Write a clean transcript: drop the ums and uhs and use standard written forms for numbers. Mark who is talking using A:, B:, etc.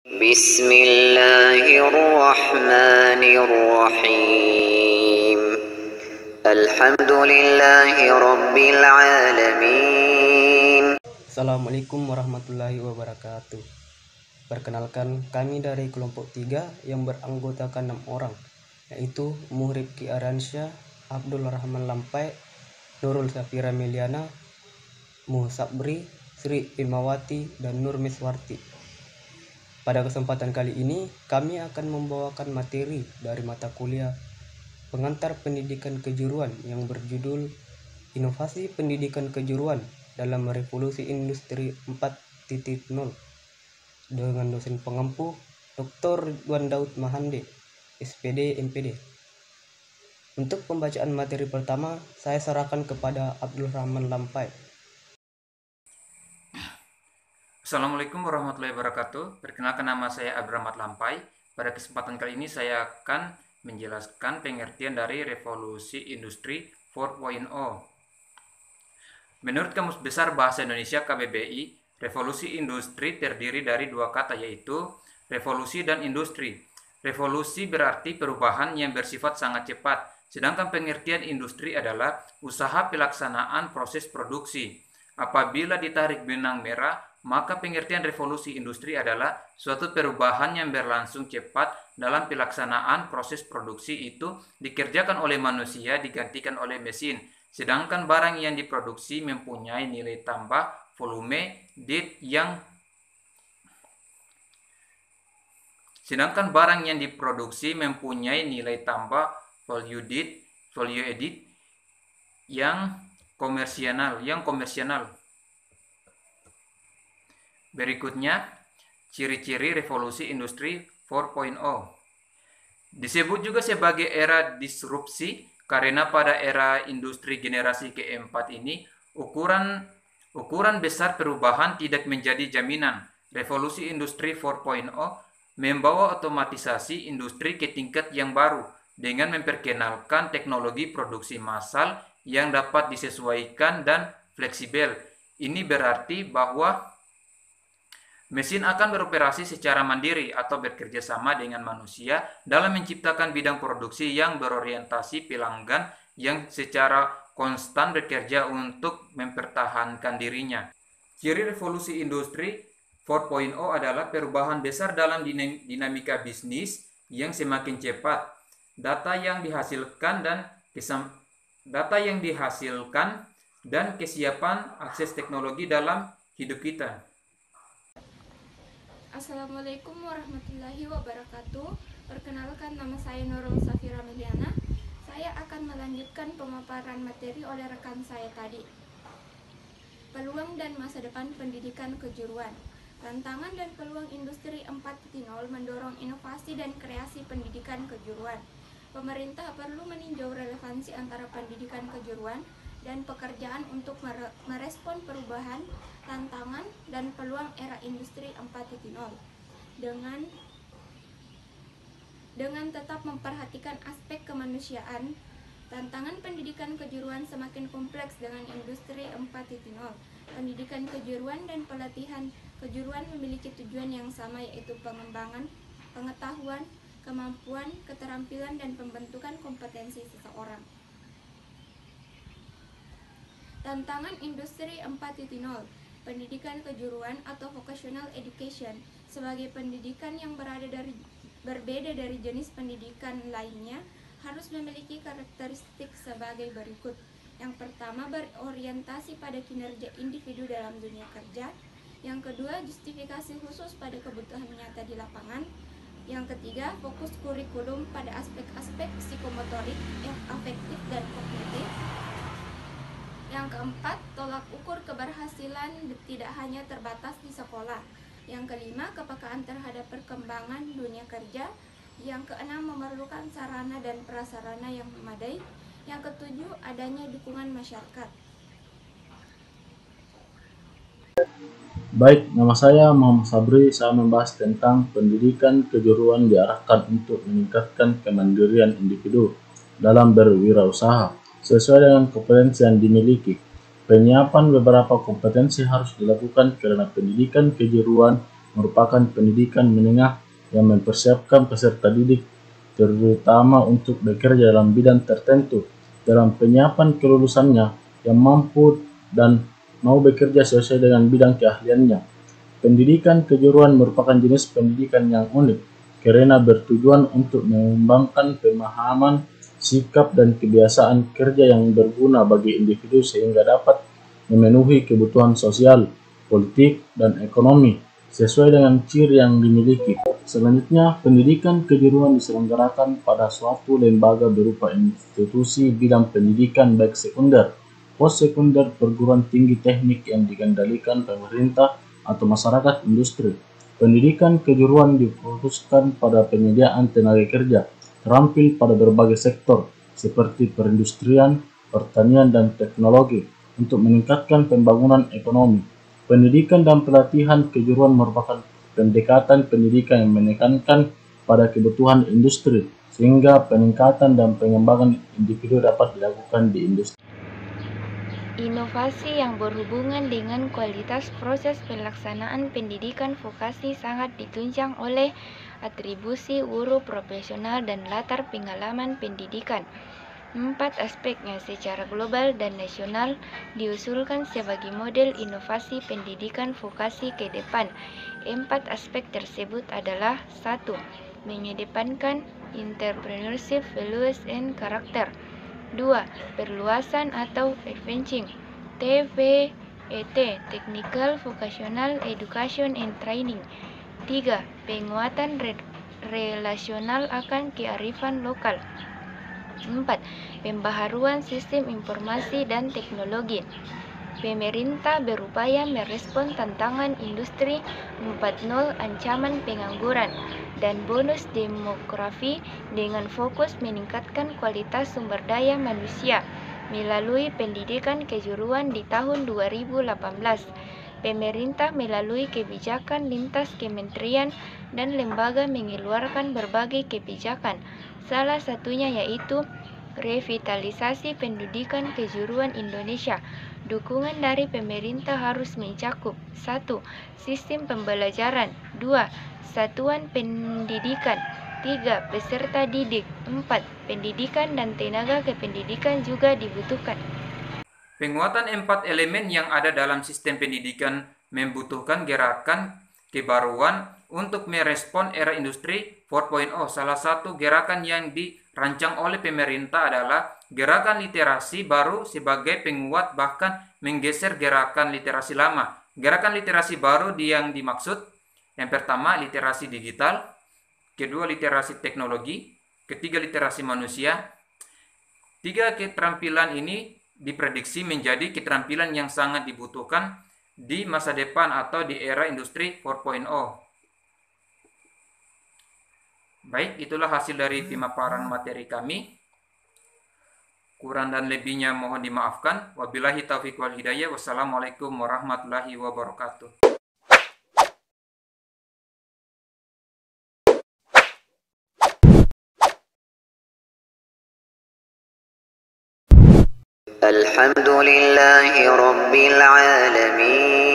A: Bismillahirrahmanirrahim. Alhamdulillahirabbil alamin.
B: Assalamualaikum warahmatullahi wabarakatuh. Perkenalkan, kami dari kelompok 3 yang beranggotakan 6 orang, yaitu Muhrib Ki Aransyah, Abdul Rahman Lampai, Nurul Safira Meliana, Muhsabri, Sri Ilmawati, dan Nur Miswarti. Pada kesempatan kali ini, kami akan membawakan materi dari mata kuliah Pengantar Pendidikan Kejuruan yang berjudul Inovasi Pendidikan Kejuruan dalam Revolusi Industri 4.0 dengan dosen pengampu Dr. Ridwan Daud Mahande, SPD MPD. Untuk pembacaan materi pertama, saya serahkan kepada Abdul Rahman Lampai.
C: Assalamualaikum warahmatullahi wabarakatuh. Perkenalkan, nama saya Abdul Rahman Lampai. Pada kesempatan kali ini saya akan menjelaskan pengertian dari revolusi industri 4.0. Menurut Kamus Besar Bahasa Indonesia KBBI, revolusi industri terdiri dari dua kata, yaitu revolusi dan industri. Revolusi berarti perubahan yang bersifat sangat cepat, sedangkan pengertian industri adalah usaha pelaksanaan proses produksi. Apabila ditarik benang merah, maka pengertian revolusi industri adalah suatu perubahan yang berlangsung cepat dalam pelaksanaan proses produksi itu dikerjakan oleh manusia digantikan oleh mesin, sedangkan barang yang diproduksi mempunyai nilai tambah volume dit yang value added yang komersial. Berikutnya, ciri-ciri revolusi industri 4.0. Disebut juga sebagai era disrupsi karena pada era industri generasi keempat ini ukuran besar perubahan tidak menjadi jaminan. Revolusi industri 4.0 membawa otomatisasi industri ke tingkat yang baru dengan memperkenalkan teknologi produksi massal yang dapat disesuaikan dan fleksibel. Ini berarti bahwa mesin akan beroperasi secara mandiri atau bekerja sama dengan manusia dalam menciptakan bidang produksi yang berorientasi pelanggan yang secara konstan bekerja untuk mempertahankan dirinya. Ciri revolusi industri 4.0 adalah perubahan besar dalam dinamika bisnis yang semakin cepat. Data yang dihasilkan dan kesiapan akses teknologi dalam hidup kita.
D: Assalamualaikum warahmatullahi wabarakatuh. Perkenalkan, nama saya Nurul Safira Meliana. Saya akan melanjutkan pemaparan materi oleh rekan saya tadi. Peluang dan masa depan pendidikan kejuruan. Tantangan dan peluang industri 4.0 mendorong inovasi dan kreasi pendidikan kejuruan. Pemerintah perlu meninjau relevansi antara pendidikan kejuruan dan pekerjaan untuk merespon perubahan, tantangan, dan peluang era industri 4.0 dengan tetap memperhatikan aspek kemanusiaan. Tantangan pendidikan kejuruan semakin kompleks dengan industri 4.0. Pendidikan kejuruan dan pelatihan kejuruan memiliki tujuan yang sama, yaitu pengembangan pengetahuan, kemampuan, keterampilan, dan pembentukan kompetensi seseorang. Tantangan industri 4.0. Pendidikan kejuruan atau vocational education sebagai pendidikan yang berbeda dari jenis pendidikan lainnya harus memiliki karakteristik sebagai berikut. Yang pertama, berorientasi pada kinerja individu dalam dunia kerja. Yang kedua, justifikasi khusus pada kebutuhan nyata di lapangan. Yang ketiga, fokus kurikulum pada aspek-aspek psikomotorik, afektif, dan kognitif. Yang keempat, tolak ukur keberhasilan tidak hanya terbatas di sekolah. Yang kelima, kepekaan terhadap perkembangan dunia kerja. Yang keenam, memerlukan sarana dan prasarana yang memadai. Yang ketujuh, adanya dukungan masyarakat.
E: Baik, nama saya Muhammad Sabri. Saya membahas tentang pendidikan kejuruan diarahkan untuk meningkatkan kemandirian individu dalam berwirausaha sesuai dengan kompetensi yang dimiliki. Penyiapan beberapa kompetensi harus dilakukan karena pendidikan kejuruan merupakan pendidikan menengah yang mempersiapkan peserta didik terutama untuk bekerja dalam bidang tertentu. Dalam penyiapan kelulusannya yang mampu dan mau bekerja sesuai dengan bidang keahliannya. Pendidikan kejuruan merupakan jenis pendidikan yang unik karena bertujuan untuk mengembangkan pemahaman, sikap, dan kebiasaan kerja yang berguna bagi individu sehingga dapat memenuhi kebutuhan sosial, politik, dan ekonomi sesuai dengan ciri yang dimiliki. Selanjutnya, pendidikan kejuruan diselenggarakan pada suatu lembaga berupa institusi bidang pendidikan baik sekunder, postsekunder, perguruan tinggi teknik yang dikendalikan pemerintah atau masyarakat industri. Pendidikan kejuruan difokuskan pada penyediaan tenaga kerja terampil pada berbagai sektor seperti perindustrian, pertanian, dan teknologi untuk meningkatkan pembangunan ekonomi. Pendidikan dan pelatihan kejuruan merupakan pendekatan pendidikan yang menekankan pada kebutuhan industri sehingga peningkatan dan pengembangan individu dapat dilakukan di industri.
F: Inovasi yang berhubungan dengan kualitas proses pelaksanaan pendidikan vokasi sangat ditunjang oleh atribusi guru profesional dan latar pengalaman pendidikan. 4 aspeknya secara global dan nasional diusulkan sebagai model inovasi pendidikan vokasi ke depan. 4 aspek tersebut adalah 1. Mengedepankan entrepreneurship values and character. 2. Perluasan atau advancing TVET, Technical Vocational Education and Training. 3. Penguatan relasional akan kearifan lokal. 4. Pembaharuan sistem informasi dan teknologi. Pemerintah berupaya merespon tantangan industri 4.0 ancaman pengangguran dan bonus demografi dengan fokus meningkatkan kualitas sumber daya manusia melalui pendidikan kejuruan di tahun 2018. Pemerintah melalui kebijakan lintas kementerian dan lembaga mengeluarkan berbagai kebijakan. Salah satunya yaitu revitalisasi pendidikan kejuruan Indonesia. Dukungan dari pemerintah harus mencakup 1. Sistem pembelajaran. 2. Satuan pendidikan. 3. Peserta didik. 4. Pendidikan dan tenaga kependidikan juga dibutuhkan.
C: Penguatan 4 elemen yang ada dalam sistem pendidikan membutuhkan gerakan kebaruan untuk merespon era industri 4.0. Salah satu gerakan yang dirancang oleh pemerintah adalah gerakan literasi baru sebagai penguat bahkan menggeser gerakan literasi lama. Gerakan literasi baru yang dimaksud yang pertama literasi digital, kedua literasi teknologi, ketiga literasi manusia. 3 keterampilan ini diprediksi menjadi keterampilan yang sangat dibutuhkan di masa depan atau di era industri 4.0. Baik, itulah hasil dari pemaparan materi kami. Kurang dan lebihnya mohon dimaafkan. Wabillahi taufiq wal hidayah. Wassalamualaikum warahmatullahi wabarakatuh.
A: الحمد لله رب العالمين